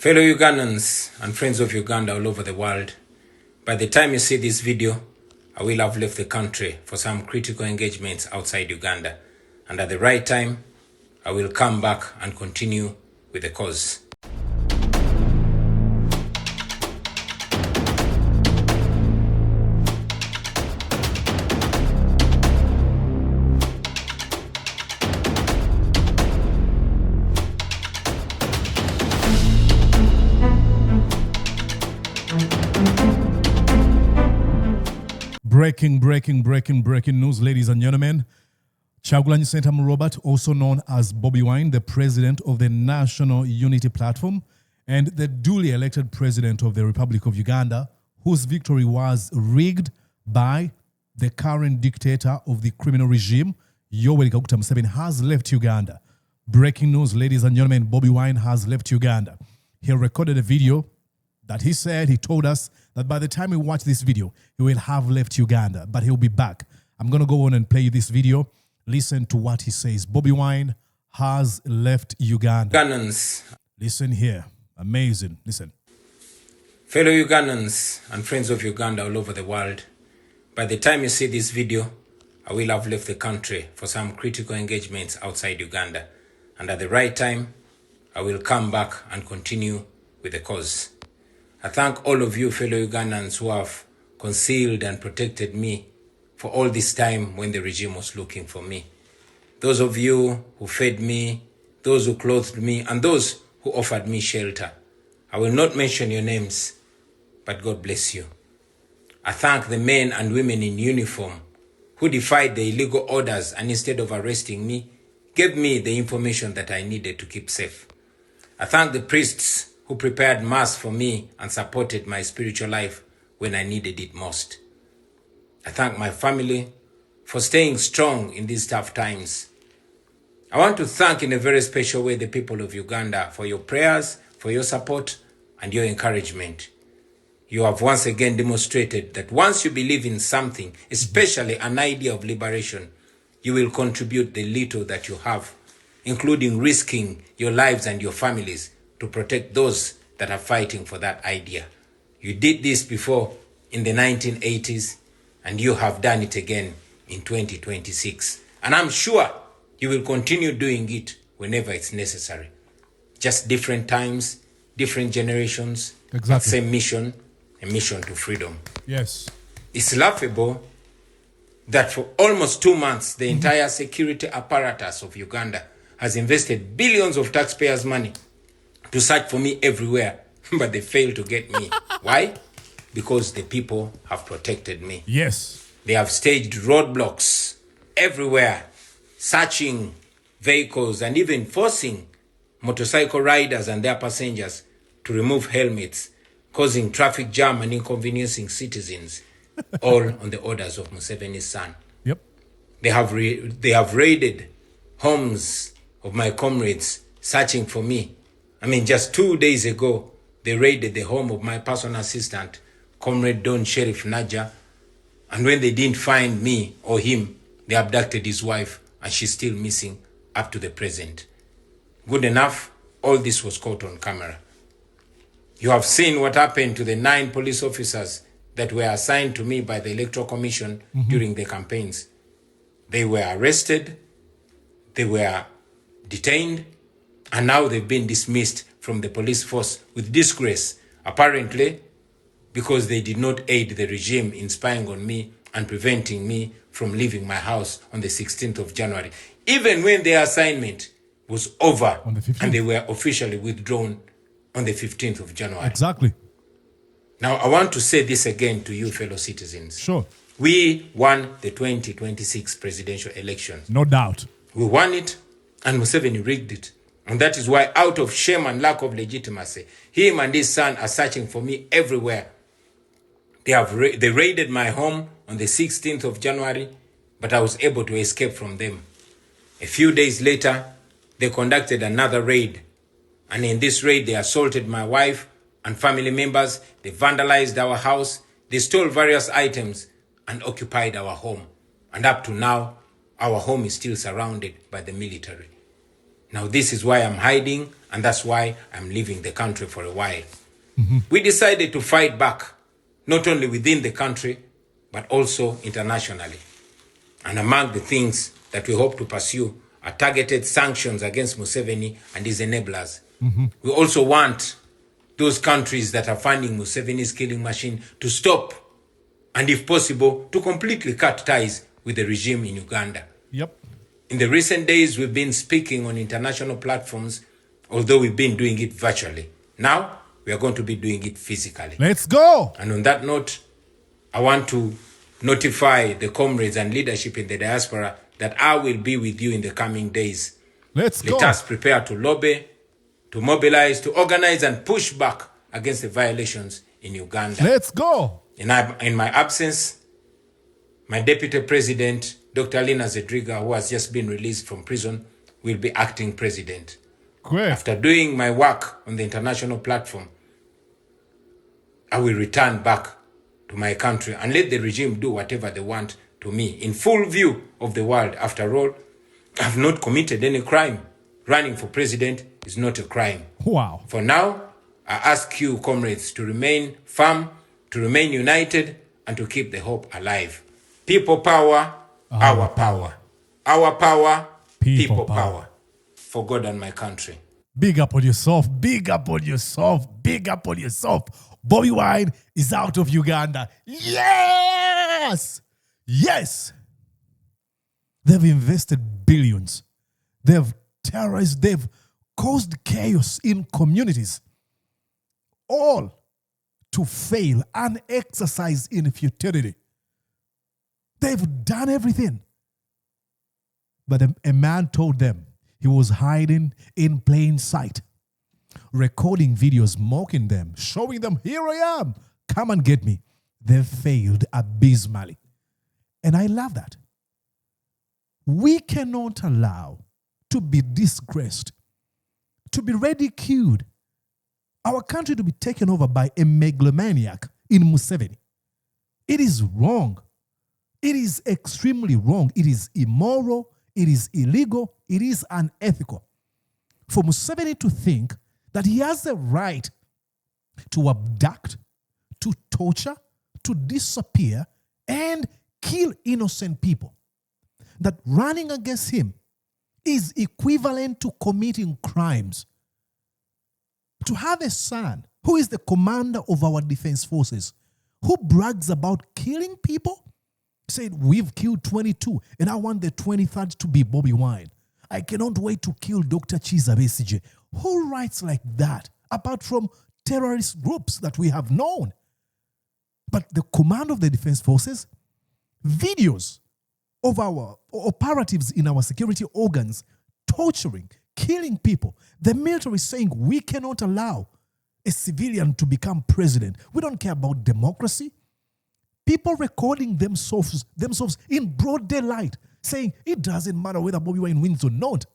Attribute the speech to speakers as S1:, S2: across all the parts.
S1: Fellow Ugandans and friends of Uganda all over the world, by the time you see this video, I will have left the country for some critical engagements outside Uganda. And at the right time, I will come back and continue with the cause.
S2: Breaking news, ladies and gentlemen. Kyagulanyi Ssentamu Robert, also known as Bobi Wine, the president of the National Unity Platform and the duly elected president of the Republic of Uganda, whose victory was rigged by the current dictator of the criminal regime, Yoweri Museveni, has left Uganda. Breaking news, ladies and gentlemen, Bobi Wine has left Uganda. He recorded a video that he told us that by the time we watch this video, he will have left Uganda, but he'll be back. I'm going to go on and play this video. Listen to what he says. Bobi Wine has left Uganda.
S1: Ugandans.
S2: Listen here. Amazing. Listen.
S1: Fellow Ugandans and friends of Uganda all over the world, by the time you see this video, I will have left the country for some critical engagements outside Uganda. And at the right time, I will come back and continue with the cause. I thank all of you fellow Ugandans who have concealed and protected me for all this time when the regime was looking for me. Those of you who fed me, those who clothed me, and those who offered me shelter. I will not mention your names, but God bless you. I thank the men and women in uniform who defied the illegal orders and instead of arresting me, gave me the information that I needed to keep safe. I thank the priests who prepared mass for me and supported my spiritual life when I needed it most. I thank my family for staying strong in these tough times. I want to thank in a very special way the people of Uganda for your prayers, for your support, and your encouragement. You have once again demonstrated that once you believe in something, especially an idea of liberation, you will contribute the little that you have, including risking your lives and your families to protect those that are fighting for that idea. You did this before in the 1980s, and you have done it again in 2026. And I'm sure you will continue doing it whenever it's necessary. Just different times, different generations,
S2: exactly.
S1: Same mission, a mission to freedom.
S2: Yes.
S1: It's laughable that for almost 2 months, the entire security apparatus of Uganda has invested billions of taxpayers' money to search for me everywhere, but they failed to get me. Why? Because the people have protected me.
S2: Yes.
S1: They have staged roadblocks everywhere, searching vehicles and even forcing motorcycle riders and their passengers to remove helmets, causing traffic jam and inconveniencing citizens, all on the orders of Museveni's son.
S2: Yep.
S1: They have raided homes of my comrades, searching for me. I mean, just 2 days ago, they raided the home of my personal assistant, Comrade Don Sheriff Naja, and when they didn't find me or him, they abducted his wife, and she's still missing up to the present. Good enough, all this was caught on camera. You have seen what happened to the 9 police officers that were assigned to me by the Electoral Commission during the campaigns. They were arrested, they were detained, and now they've been dismissed from the police force with disgrace, apparently because they did not aid the regime in spying on me and preventing me from leaving my house on the 16th of January, even when their assignment was over
S2: on the 15th.
S1: And they were officially withdrawn on the 15th of January.
S2: Exactly.
S1: Now, I want to say this again to you, fellow citizens.
S2: Sure.
S1: We won the 2026 presidential elections.
S2: No doubt.
S1: We won it, and Museveni rigged it. And that is why, out of shame and lack of legitimacy, him and his son are searching for me everywhere. They raided my home on the 16th of January, but I was able to escape from them. A few days later, they conducted another raid. And in this raid, they assaulted my wife and family members. They vandalized our house. They stole various items and occupied our home. And up to now, our home is still surrounded by the military. Now this is why I'm hiding, and that's why I'm leaving the country for a while. We decided to fight back, not only within the country, but also internationally. And among the things that we hope to pursue are targeted sanctions against Museveni and his enablers. We also want those countries that are funding Museveni's killing machine to stop, and if possible, to completely cut ties with the regime in Uganda.
S2: Yep.
S1: In the recent days, we've been speaking on international platforms, although we've been doing it virtually. Now, we are going to be doing it physically.
S2: Let's go.
S1: And on that note, I want to notify the comrades and leadership in the diaspora that I will be with you in the coming days.
S2: Let's go.
S1: Let us prepare to lobby, to mobilize, to organize and push back against the violations in Uganda.
S2: Let's go.
S1: In my absence, my Deputy President, Dr. Lina Zedriga, who has just been released from prison, will be acting president.
S2: Great.
S1: After doing my work on the international platform, I will return back to my country and let the regime do whatever they want to me in full view of the world. After all, I've not committed any crime. Running for president is not a crime.
S2: Wow.
S1: For now, I ask you, comrades, to remain firm, to remain united, and to keep the hope alive. People power, our power. Our power, people power. For God and my country.
S2: Big up on yourself. Big up on yourself. Big up on yourself. Bobi Wine is out of Uganda. Yes! Yes! They've invested billions. They've terrorized. They've caused chaos in communities. All to fail and exercise in futility. They've done everything. But a man told them he was hiding in plain sight, recording videos, mocking them, showing them, here I am, come and get me. They failed abysmally. And I love that. We cannot allow to be disgraced, to be ridiculed, our country to be taken over by a megalomaniac in Museveni. It is wrong. It is extremely wrong. It is immoral. It is illegal. It is unethical. For Museveni to think that he has the right to abduct, to torture, to disappear, and kill innocent people, that running against him is equivalent to committing crimes. To have a son who is the commander of our defense forces, who brags about killing people, said, we've killed 22 and I want the 23rd to be Bobi Wine. I cannot wait to kill Dr. Kyagulanyi Ssentamu. Who writes like that, apart from terrorist groups that we have known? But the command of the defense forces, videos of our operatives in our security organs torturing, killing people. The military is saying we cannot allow a civilian to become president. We don't care about democracy. People recording themselves in broad daylight, saying it doesn't matter whether Bobi Wine wins or not.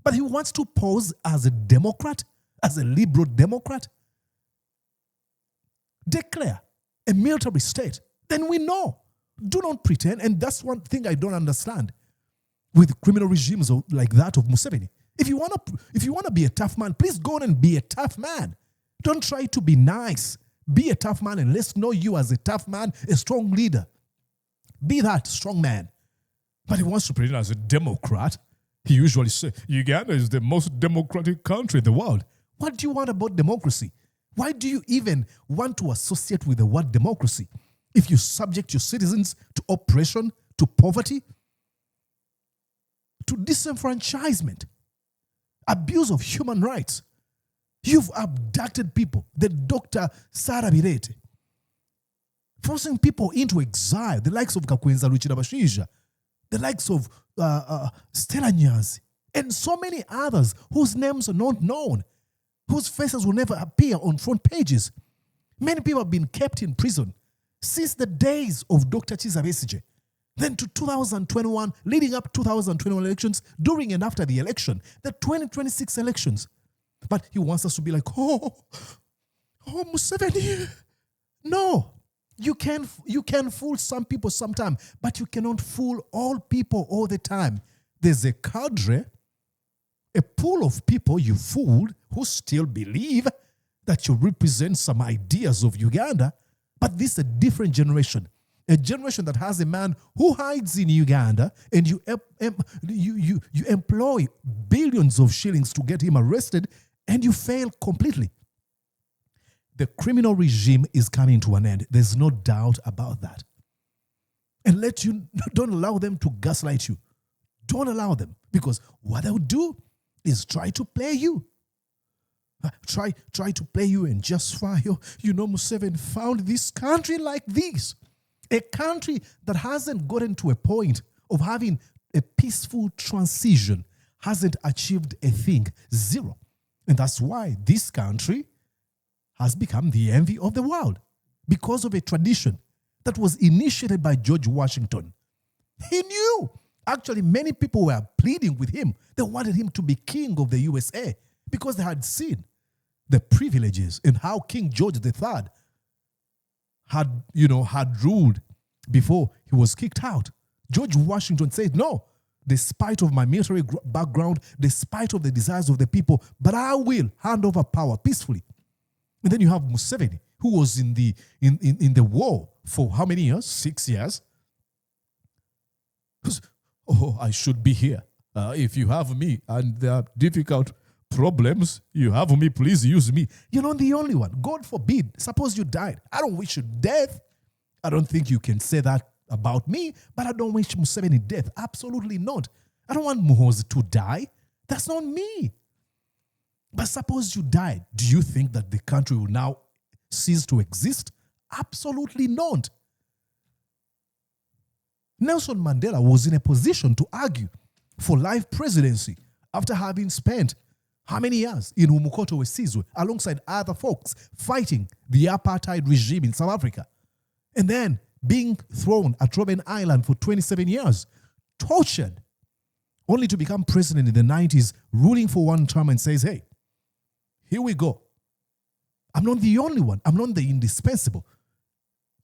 S2: But he wants to pose as a Democrat, as a liberal Democrat. Declare a military state. Then we know. Do not pretend. And that's one thing I don't understand with criminal regimes like that of Museveni. If you want to be a tough man, please go on and be a tough man. Don't try to be nice. Be a tough man and let's know you as a tough man, a strong leader. Be that strong man. But he wants to pretend as a Democrat. He usually says, Uganda is the most democratic country in the world. What do you want about democracy? Why do you even want to associate with the word democracy? If you subject your citizens to oppression, to poverty, to disenfranchisement, abuse of human rights, you've abducted people. The Dr. Sarah Birete, forcing people into exile, the likes of Kakwenza Luchirabashija, the likes of Stella Nyazi, and so many others whose names are not known, whose faces will never appear on front pages. Many people have been kept in prison since the days of Dr. Kyagulanyi Ssentamu, then to 2021, leading up 2021 elections, during and after the election, the 2026 elections. But he wants us to be like, oh, Museveni. No, you can fool some people sometime, but you cannot fool all people all the time. There's a cadre A pool of people you fooled who still believe that you represent some ideas of Uganda, but this is a different generation. A generation that has a man who hides in Uganda, and you employ billions of shillings to get him arrested, and you fail completely. The criminal regime is coming to an end. There's no doubt about that. And don't allow them to gaslight you. Don't allow them, because what they'll do is try to play you. Try to play you and justify you. Museveni found this country like this. A country that hasn't gotten to a point of having a peaceful transition hasn't achieved a thing. Zero. And that's why this country has become the envy of the world, because of a tradition that was initiated by George Washington. He knew. Actually, many people were pleading with him. They wanted him to be king of the USA because they had seen the privileges and how King George III had ruled before he was kicked out. George Washington said, no, despite of my military background, despite of the desires of the people, but I will hand over power peacefully. And then you have Museveni, who was in the war for how many years? 6 years. Oh, I should be here. If you have me and there are difficult problems, you have me, please use me. You're not the only one. God forbid. Suppose you died. I don't wish you death. I don't think you can say that about me, but I don't wish Museveni death. Absolutely not. I don't want Muhoozi to die. That's not me. But suppose you died. Do you think that the country will now cease to exist? Absolutely not. Nelson Mandela was in a position to argue for life presidency after having spent how many years in Umukoto Wesizwe alongside other folks fighting the apartheid regime in South Africa, and then being thrown at Robben Island for 27 years, tortured, only to become president in the 90s, ruling for one term and says, hey, here we go. I'm not the only one. I'm not the indispensable.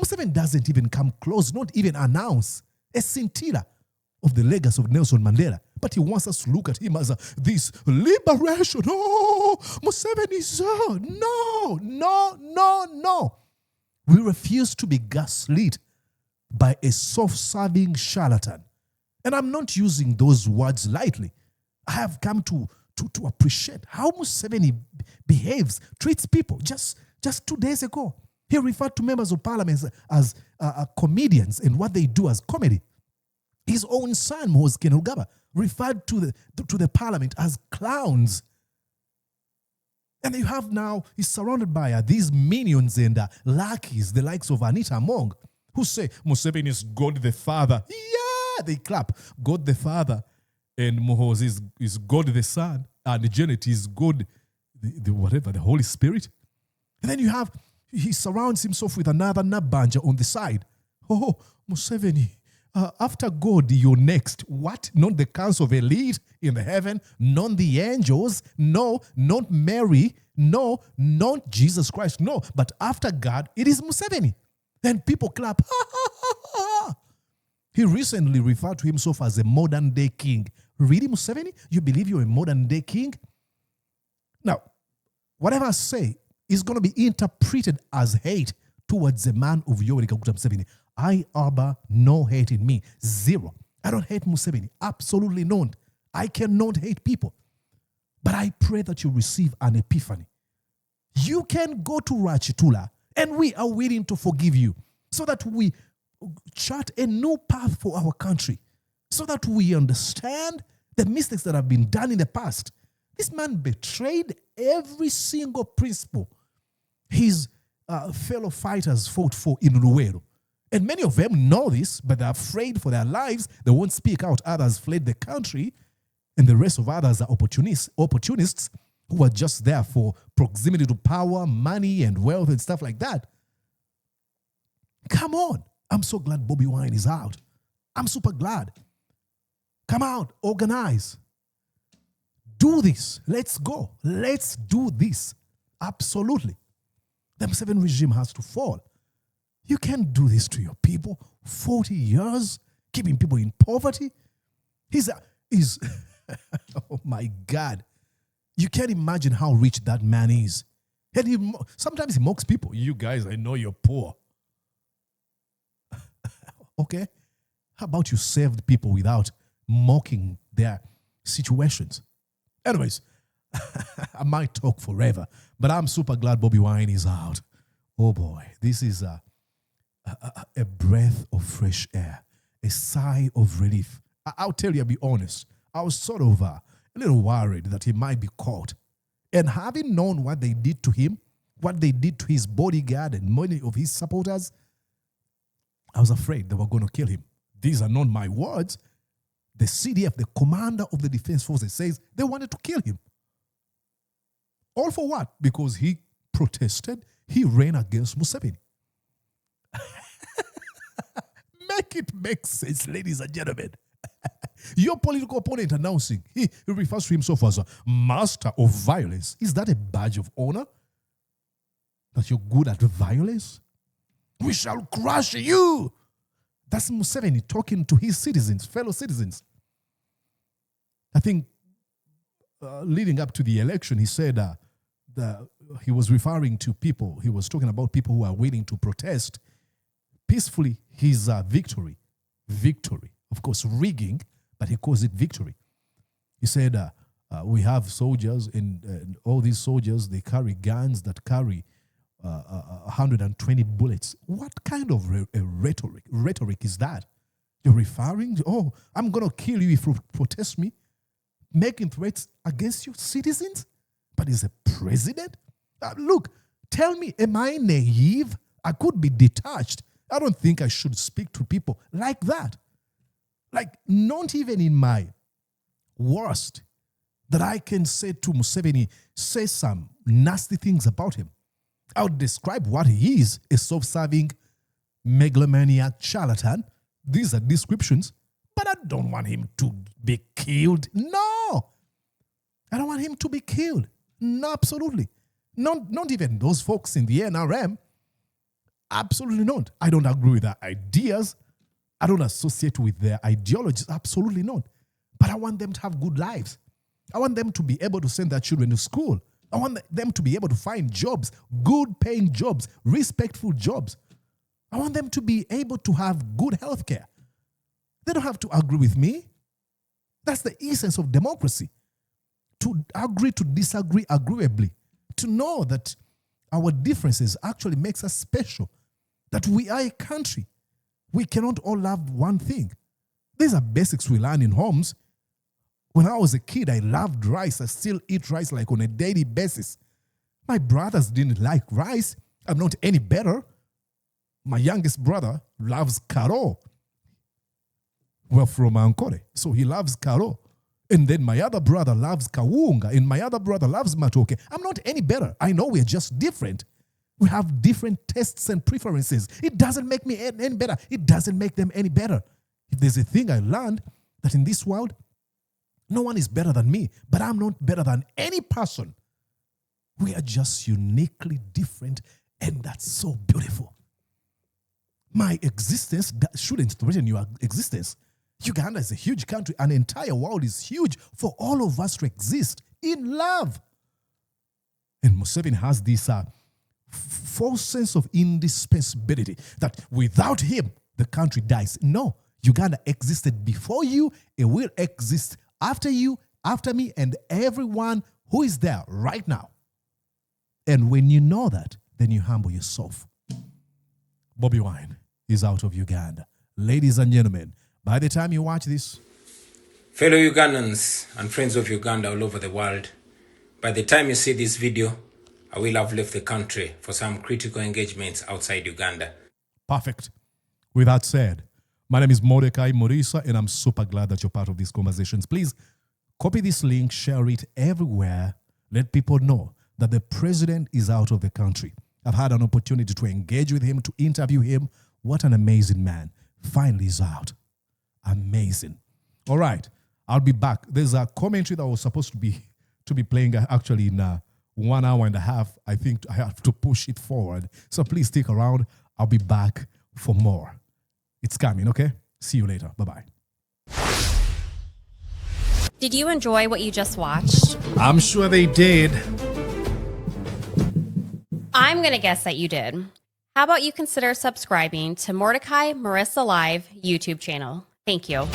S2: Museveni doesn't even come close, not even announce a scintilla of the legacy of Nelson Mandela. But he wants us to look at him as this liberation. Oh, Museveni, sir. No. We refuse to be gaslit by a self-serving charlatan. And I'm not using those words lightly. I have come to appreciate how Museveni behaves, treats people. Just 2 days ago, he referred to members of parliament as comedians and what they do as comedy. His own son, Muhoozi Kainerugaba, referred to the parliament as clowns. And you have now, he's surrounded by these minions and lackeys, the likes of Anita Among, who say Museveni is God the Father. Yeah, they clap. God the Father. And Muhoozi is God the Son. And Janet is God, the Holy Spirit. And then you have, he surrounds himself with another Nabanja on the side. Oh, Museveni, after God, you're next. What? Not the council of elite in the heaven, not the angels, no, not Mary, no, not Jesus Christ, no. But after God, it is Museveni. Then people clap. He recently referred to himself as a modern day king. Really, Museveni? You believe you're a modern day king? Now, whatever I say is going to be interpreted as hate towards the man of Yoweri Museveni. I harbor no hate in me. Zero. I don't hate Museveni. Absolutely not. I cannot hate people. But I pray that you receive an epiphany. You can go to Rachitula, and we are willing to forgive you so that we chart a new path for our country, so that we understand the mistakes that have been done in the past. This man betrayed every single principle his fellow fighters fought for in Luwero. And many of them know this, but they're afraid for their lives. They won't speak out. Others fled the country, and the rest of others are opportunists who are just there for proximity to power, money, and wealth and stuff like that. Come on. I'm so glad Bobi Wine is out. I'm super glad. Come out, organize. Do this. Let's go. Let's do this. Absolutely. The Museveni regime has to fall. You can't do this to your people. 40 years, keeping people in poverty. Oh my God. You can't imagine how rich that man is. And sometimes he mocks people. You guys, I know you're poor. Okay? How about you serve people without mocking their situations? Anyways, I might talk forever, but I'm super glad Bobi Wine is out. Oh boy, this is a breath of fresh air, a sigh of relief. I'll tell you, I'll be honest. I was sort of a little worried that he might be caught. And having known what they did to him, what they did to his bodyguard and many of his supporters, I was afraid they were going to kill him. These are not my words. The CDF, the commander of the defense forces, says they wanted to kill him. All for what? Because he protested, he ran against Museveni. Make it make sense, ladies and gentlemen. Your political opponent announcing he refers to himself as a master of violence. Is that a badge of honor? That you're good at violence? We shall crush you. That's Museveni talking to his citizens, fellow citizens. I think leading up to the election, he said he was referring to people. He was talking about people who are willing to protest peacefully his victory. Victory. Of course, rigging, but he calls it victory. He said, we have soldiers, and all these soldiers, they carry guns that carry 120 bullets. What kind of rhetoric is that? You're referring to, oh, I'm going to kill you if you protest me, making threats against your citizens? But he's a president? Look, tell me, am I naive? I could be detached. I don't think I should speak to people like that. Like, not even in my worst that I can say to Museveni, say some nasty things about him. I would describe what he is, a self-serving megalomaniac charlatan. These are descriptions, but I don't want him to be killed. No, I don't want him to be killed. No, absolutely. Not even those folks in the NRM. Absolutely not. I don't agree with their ideas. I don't associate with their ideologies. Absolutely not. But I want them to have good lives. I want them to be able to send their children to school. I want them to be able to find jobs, good paying jobs, respectful jobs. I want them to be able to have good health care. They don't have to agree with me. That's the essence of democracy. To agree to disagree agreeably. To know that our differences actually makes us special. That we are a country. We cannot all love one thing. These are basics we learn in homes. When I was a kid, I loved rice. I still eat rice like on a daily basis. My brothers didn't like rice. I'm not any better. My youngest brother loves karo. We're from Ankole, so he loves karo. And then my other brother loves kawunga, and my other brother loves matoke. I'm not any better. I know we're just different. We have different tastes and preferences. It doesn't make me any better. It doesn't make them any better. If there's a thing I learned, that in this world, no one is better than me, but I'm not better than any person. We are just uniquely different, and that's so beautiful. My existence shouldn't threaten your existence. Uganda is a huge country. An entire world is huge for all of us to exist in love. And Museveni has this false sense of indispensability that without him, the country dies. No, Uganda existed before you. It will exist after you, after me, and everyone who is there right now. And when you know that, then you humble yourself. Bobi Wine is out of Uganda. Ladies and gentlemen, by the time you watch this,
S1: fellow Ugandans and friends of Uganda all over the world, by the time you see this video, I will have left the country for some critical engagements outside Uganda.
S2: Perfect. With that said, my name is Mordecai Morisa, and I'm super glad that you're part of these conversations. Please copy this link, share it everywhere. Let people know that the president is out of the country. I've had an opportunity to engage with him, to interview him. What an amazing man. Finally he's out. Amazing. All right. I'll be back. There's a commentary that was supposed to be playing actually in 1 hour and a half. I think I have to push it forward. So please stick around. I'll be back for more. It's coming, okay? See you later. Bye-bye.
S3: Did you enjoy what you just watched?
S2: I'm sure they did.
S3: I'm going to guess that you did. How about you consider subscribing to Mordecai Marissa Live YouTube channel? Thank you.